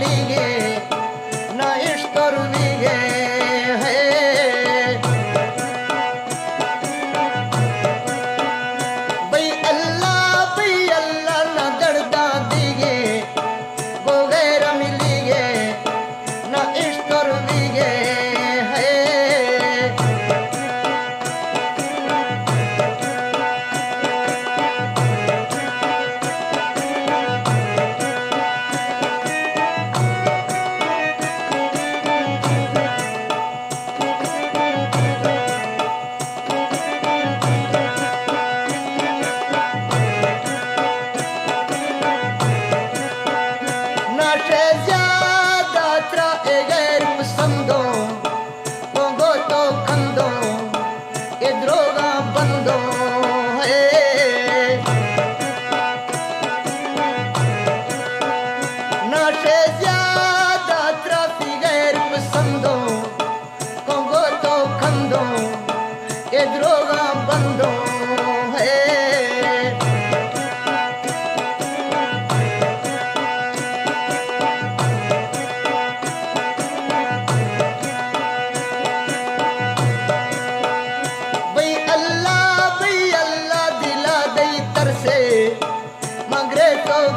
मिलेंगे ना इश्क और वीगे है। भाई अल्लाह ना दर्दा दीगे वो गैर मिलेंगे ना इश्क और वीगे है।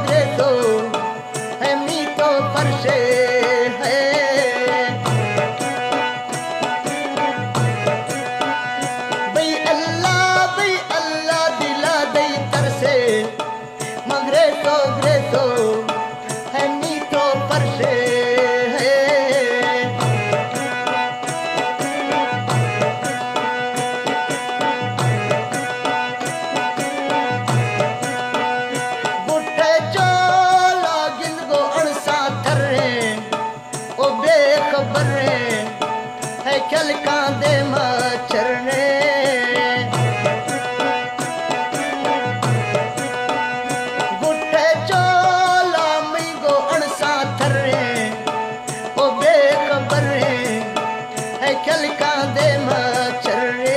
Greto, है मीठो परशे है। भाई अल्लाह दिला दई तरसे मगरे तो है मीठो परशे है। खलका दे मचरने गुट्टे चोला मी गो अणसा थर्रे ओ बेखबर है खलका दे मचरने।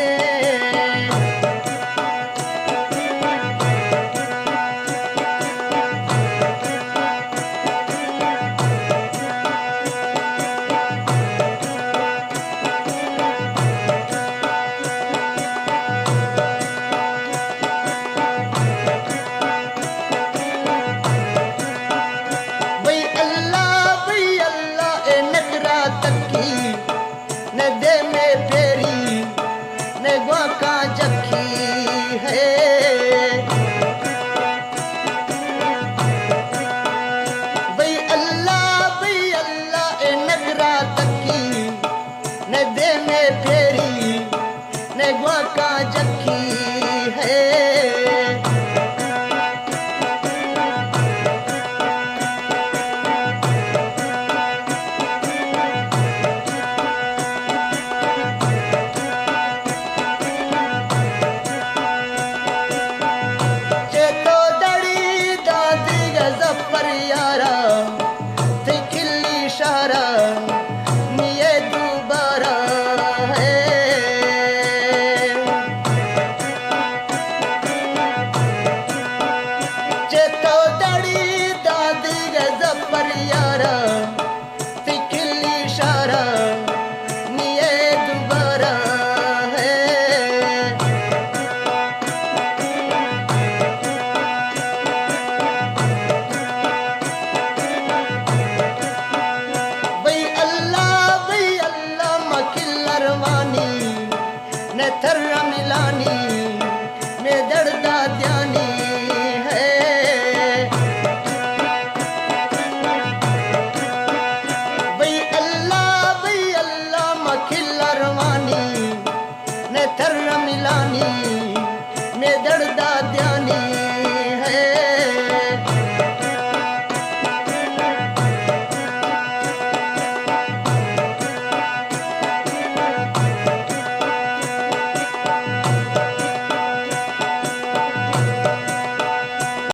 थर्रा मिलानी में दर्दा ध्यानी है। भाई अल्लाह मखिला रवानी ने थर्रा मिलानी